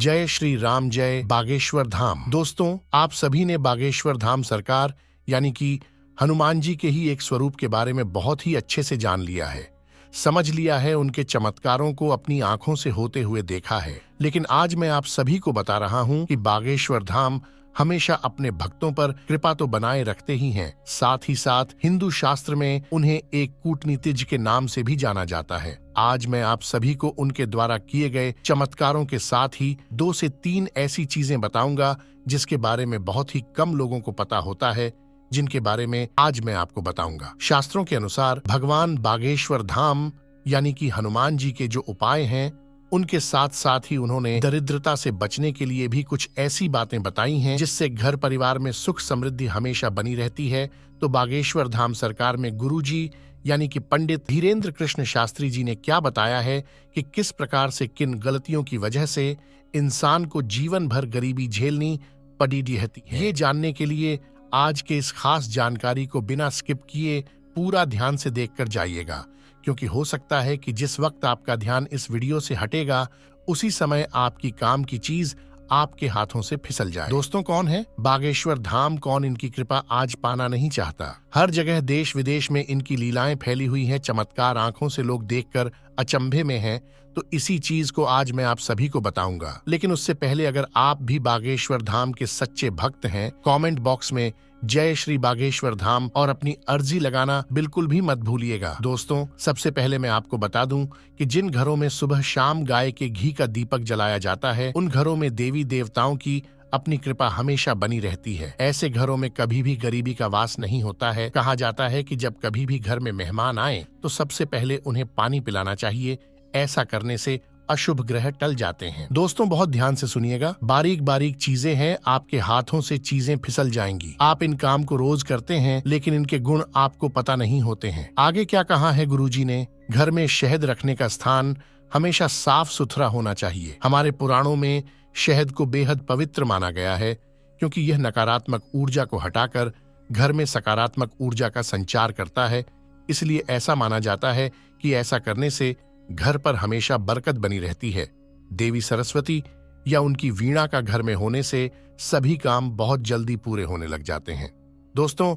जय श्री राम, जय बागेश्वर धाम। दोस्तों, आप सभी ने बागेश्वर धाम सरकार यानी कि हनुमान जी के ही एक स्वरूप के बारे में बहुत ही अच्छे से जान लिया है, समझ लिया है, उनके चमत्कारों को अपनी आंखों से होते हुए देखा है। लेकिन आज मैं आप सभी को बता रहा हूं कि बागेश्वर धाम हमेशा अपने भक्तों पर कृपा तो बनाए रखते ही हैं, साथ ही साथ हिंदू शास्त्र में उन्हें एक कूटनीतिज्ञ के नाम से भी जाना जाता है। आज मैं आप सभी को उनके द्वारा किए गए चमत्कारों के साथ ही 2 से 3 ऐसी चीजें बताऊंगा जिसके बारे में बहुत ही कम लोगों को पता होता है, जिनके बारे में आज मैं आपको बताऊंगा। शास्त्रों के अनुसार भगवान बागेश्वर धाम यानी कि हनुमान जी के जो उपाय हैं, उनके साथ साथ ही उन्होंने दरिद्रता से बचने के लिए भी कुछ ऐसी बातें बताई हैं जिससे घर परिवार में सुख समृद्धि हमेशा बनी रहती है। तो बागेश्वर धाम सरकार में गुरुजी यानी कि पंडित धीरेन्द्र कृष्ण शास्त्री जी ने क्या बताया है कि किस प्रकार से किन गलतियों की वजह से इंसान को जीवन भर गरीबी झेलनी पड़ी रहती है। ये जानने के लिए आज के इस खास जानकारी को बिना स्किप किए पूरा ध्यान से देखकर जाइएगा, क्योंकि हो सकता है कि जिस वक्त आपका ध्यान इस वीडियो से हटेगा उसी समय आपकी काम की चीज आपके हाथों से फिसल जाए। दोस्तों, कौन है बागेश्वर धाम? कौन इनकी कृपा आज पाना नहीं चाहता? हर जगह देश विदेश में इनकी लीलाएं फैली हुई हैं, चमत्कार आंखों से लोग देखकर अचंभे में हैं। तो इसी चीज को आज मैं आप सभी को बताऊंगा। लेकिन उससे पहले अगर आप भी बागेश्वर धाम के सच्चे भक्त हैं, कमेंट बॉक्स में जय श्री बागेश्वर धाम और अपनी अर्जी लगाना बिल्कुल भी मत भूलिएगा। दोस्तों, सबसे पहले मैं आपको बता दूं कि जिन घरों में सुबह शाम गाय के घी का दीपक जलाया जाता है, उन घरों में देवी देवताओं की अपनी कृपा हमेशा बनी रहती है। ऐसे घरों में कभी भी गरीबी का वास नहीं होता है। कहा जाता है कि जब कभी भी घर में मेहमान आए तो सबसे पहले उन्हें पानी पिलाना चाहिए। ऐसा करने से अशुभ ग्रह टल जाते हैं। दोस्तों, बहुत ध्यान से सुनिएगा, बारीक बारीक चीजें हैं, आपके हाथों से चीजें फिसल जाएंगी। आप इन काम को रोज करते हैं, लेकिन इनके गुण आपको पता नहीं होते हैं। आगे क्या कहा है गुरुजी ने? घर में शहद रखने का स्थान हमेशा साफ सुथरा होना चाहिए। हमारे पुराणों में शहद को बेहद पवित्र माना गया है, क्योंकि यह नकारात्मक ऊर्जा को हटाकर घर में सकारात्मक ऊर्जा का संचार करता है। इसलिए ऐसा माना जाता है कि ऐसा करने से घर पर हमेशा बरकत बनी रहती है। देवी सरस्वती या उनकी वीणा का घर में होने से सभी काम बहुत जल्दी पूरे होने लग जाते हैं। दोस्तों,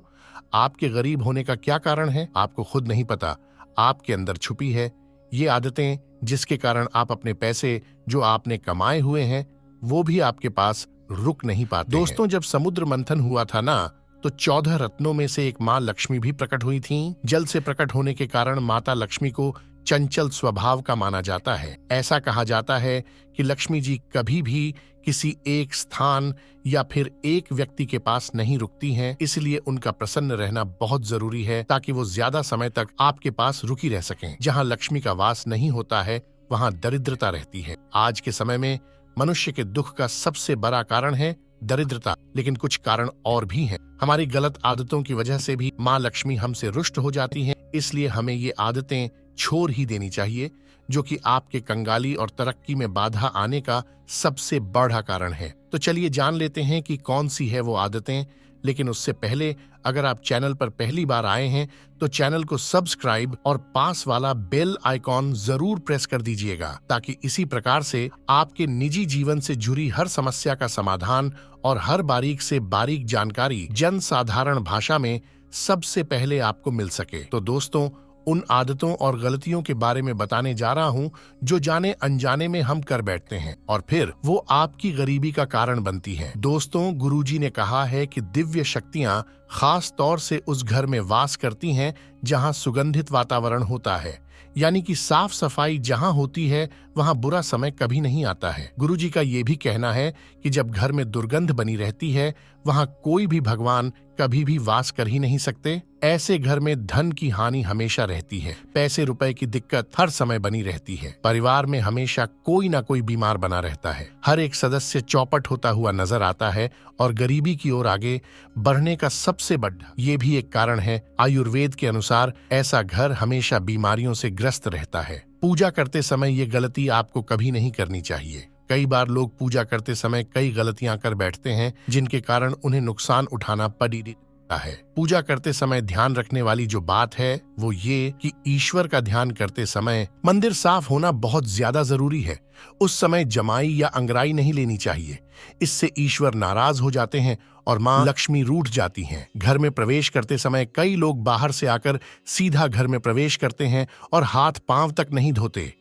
आपके गरीब होने का क्या कारण है आपको खुद नहीं पता, आपके अंदर छुपी है ये आदतें, जिसके कारण आप अपने पैसे जो आपने कमाए हुए हैं वो भी आपके पास रुक नहीं पाते। दोस्तों, जब समुद्र मंथन हुआ था ना, तो 14 रत्नों में से एक माँ लक्ष्मी भी प्रकट हुई थीं। जल से प्रकट होने के कारण माता लक्ष्मी को चंचल स्वभाव का माना जाता है। ऐसा कहा जाता है कि लक्ष्मी जी कभी भी किसी एक स्थान या फिर एक व्यक्ति के पास नहीं रुकती हैं, इसलिए उनका प्रसन्न रहना बहुत जरूरी है ताकि वो ज्यादा समय तक आपके पास रुकी रह सकें। जहाँ लक्ष्मी का वास नहीं होता है वहाँ दरिद्रता रहती है। आज के समय में मनुष्य के दुख का सबसे बड़ा कारण है दरिद्रता, लेकिन कुछ कारण और भी हैं। हमारी गलत आदतों की वजह से भी माँ लक्ष्मी हमसे रुष्ट हो जाती हैं, इसलिए हमें ये आदतें छोड़ ही देनी चाहिए, जो कि आपके कंगाली और तरक्की में बाधा आने का सबसे बड़ा कारण है। तो चलिए जान लेते हैं कि कौन सी है वो आदतें। लेकिन उससे पहले अगर आप चैनल पर पहली बार आए हैं तो चैनल को सब्सक्राइब और पास वाला बेल आइकॉन जरूर प्रेस कर दीजिएगा, ताकि इसी प्रकार से आपके निजी जीवन से जुड़ी हर समस्या का समाधान और हर बारीक से बारीक जानकारी जन साधारण भाषा में सबसे पहले आपको मिल सके। तो दोस्तों, उन आदतों और गलतियों के बारे में बताने जा रहा हूं जो जाने अनजाने में हम कर बैठते हैं और फिर वो आपकी गरीबी का कारण बनती हैं। दोस्तों, गुरुजी ने कहा है कि दिव्य शक्तियां खास तौर से उस घर में वास करती हैं जहां सुगंधित वातावरण होता है, यानी कि साफ सफाई जहां होती है वहां बुरा समय कभी नहीं आता है। गुरुजी का ये भी कहना है कि जब घर में दुर्गंध बनी रहती है वहां कोई भी भगवान कभी भी वास कर ही नहीं सकते। ऐसे घर में धन की हानि हमेशा रहती है, पैसे रुपए की दिक्कत हर समय बनी रहती है, परिवार में हमेशा कोई ना कोई बीमार बना रहता है, हर एक सदस्य चौपट होता हुआ नजर आता है और गरीबी की ओर आगे बढ़ने का सबसे बड़ा ये भी एक कारण है। आयुर्वेद के अनुसार ऐसा घर हमेशा बीमारियों से ग्रस्त रहता है। पूजा करते समय ये गलती आपको कभी नहीं करनी चाहिए। कई बार लोग पूजा करते समय कई गलतियां कर बैठते हैं, जिनके कारण उन्हें नुकसान उठाना पड़ी। है। पूजा करते समय ध्यान रखने वाली जो बात है वो ये कि ईश्वर का ध्यान करते समय मंदिर साफ होना बहुत ज्यादा जरूरी है। उस समय जमाई या अंगराई नहीं लेनी चाहिए, इससे ईश्वर नाराज हो जाते हैं और माँ लक्ष्मी रूठ जाती हैं। घर में प्रवेश करते समय कई लोग बाहर से आकर सीधा घर में प्रवेश करते हैं और हाथ पांव तक नहीं धोते,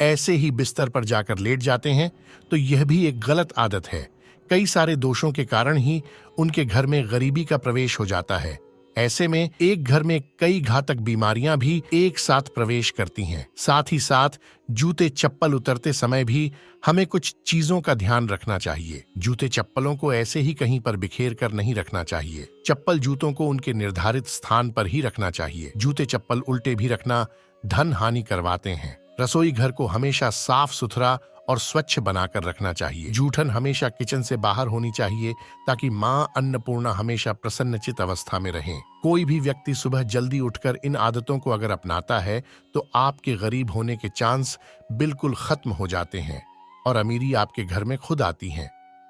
ऐसे ही बिस्तर पर जाकर लेट जाते हैं, तो यह भी एक गलत आदत है। कई सारे दोषों के कारण ही उनके घर में गरीबी का प्रवेश हो जाता है। ऐसे में एक घर में कई घातक बीमारियां भी एक साथ प्रवेश करती हैं। साथ ही साथ जूते चप्पल उतरते समय भी हमें कुछ चीजों का ध्यान रखना चाहिए। जूते चप्पलों को ऐसे ही कहीं पर बिखेर कर नहीं रखना चाहिए। चप्पल जूतों को उनके निर्धारित स्थान पर ही रखना चाहिए। जूते चप्पल उल्टे भी रखना धन हानि करवाते हैं। रसोई घर को हमेशा साफ सुथरा और स्वच्छ बनाकर रखना चाहिए। जूठन हमेशा किचन से बाहर होनी चाहिए ताकि माँ अन्नपूर्णा हमेशा प्रसन्नचित अवस्था में रहें। कोई भी व्यक्ति सुबह जल्दी उठकर इन आदतों को अगर अपनाता है तो आपके गरीब होने के चांस बिल्कुल खत्म हो जाते हैं और अमीरी आपके घर में खुद आती है।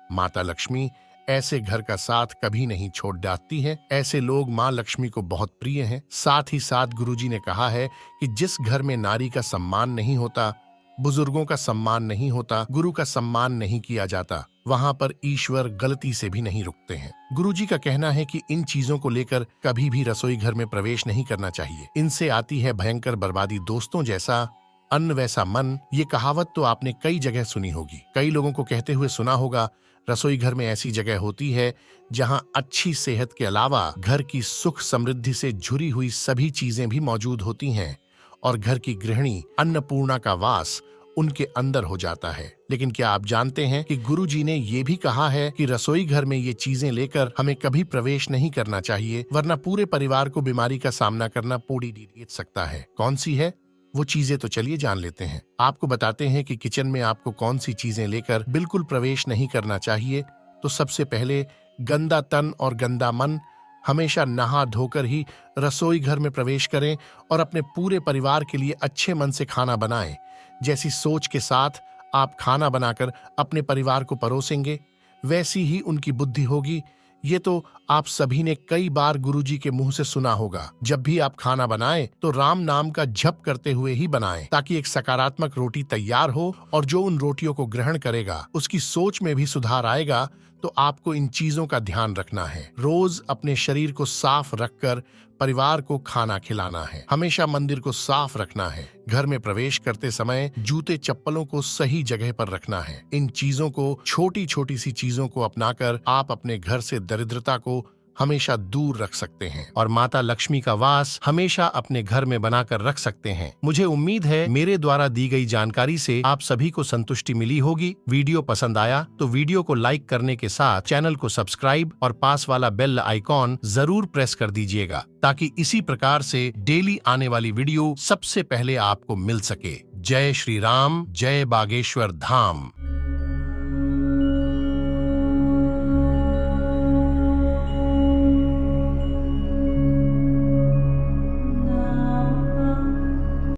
माता लक्ष्मी ऐसे घर का साथ कभी नहीं छोड़ जाती है। ऐसे लोग माँ लक्ष्मी को बहुत प्रिय हैं। साथ ही साथ गुरुजी ने कहा है कि जिस घर में नारी का सम्मान नहीं होता, बुजुर्गों का सम्मान नहीं होता, गुरु का सम्मान नहीं किया जाता, वहां पर ईश्वर गलती से भी नहीं रुकते हैं। गुरुजी का कहना है कि इन चीजों को लेकर कभी भी रसोई घर में प्रवेश नहीं करना चाहिए। इनसे आती है भयंकर बर्बादी। दोस्तों, जैसा अन्न वैसा मन, ये कहावत तो आपने कई जगह सुनी होगी। कई लोगों को कहते हुए सुना होगा, रसोई घर में ऐसी जगह होती है जहां अच्छी सेहत के अलावा घर की सुख समृद्धि से जुड़ी हुई सभी चीजें भी मौजूद होती हैं और घर की गृहिणी अन्नपूर्णा का वास उनके अंदर हो जाता है। लेकिन क्या आप जानते हैं कि गुरुजी ने ये भी कहा है कि रसोई घर में ये चीजें लेकर हमें कभी प्रवेश नहीं करना चाहिए, वरना पूरे परिवार को बीमारी का सामना करना पड़ सकता है। कौन सी है वो चीजें, तो चलिए जान लेते हैं। आपको बताते हैं कि किचन में आपको कौन सी चीजें लेकर बिल्कुल प्रवेश नहीं करना चाहिए। तो सबसे पहले गंदा तन और गंदा मन, हमेशा नहा धोकर ही रसोई घर में प्रवेश करें और अपने पूरे परिवार के लिए अच्छे मन से खाना बनाएं। जैसी सोच के साथ आप खाना बनाकर अपने परिवार को परोसेंगे, वैसी ही उनकी बुद्धि होगी। ये तो आप सभी ने कई बार गुरुजी के मुंह से सुना होगा। जब भी आप खाना बनाएं तो राम नाम का जप करते हुए ही बनाएं, ताकि एक सकारात्मक रोटी तैयार हो और जो उन रोटियों को ग्रहण करेगा उसकी सोच में भी सुधार आएगा। तो आपको इन चीजों का ध्यान रखना है। रोज अपने शरीर को साफ रखकर परिवार को खाना खिलाना है। हमेशा मंदिर को साफ रखना है। घर में प्रवेश करते समय जूते चप्पलों को सही जगह पर रखना है। इन चीजों को, छोटी छोटी सी चीजों को अपनाकर आप अपने घर से दरिद्रता को हमेशा दूर रख सकते हैं और माता लक्ष्मी का वास हमेशा अपने घर में बनाकर रख सकते हैं। मुझे उम्मीद है मेरे द्वारा दी गई जानकारी से आप सभी को संतुष्टि मिली होगी। वीडियो पसंद आया तो वीडियो को लाइक करने के साथ चैनल को सब्सक्राइब और पास वाला बेल आइकॉन जरूर प्रेस कर दीजिएगा, ताकि इसी प्रकार से डेली आने वाली वीडियो सबसे पहले आपको मिल सके। जय श्री राम, जय बागेश्वर धाम।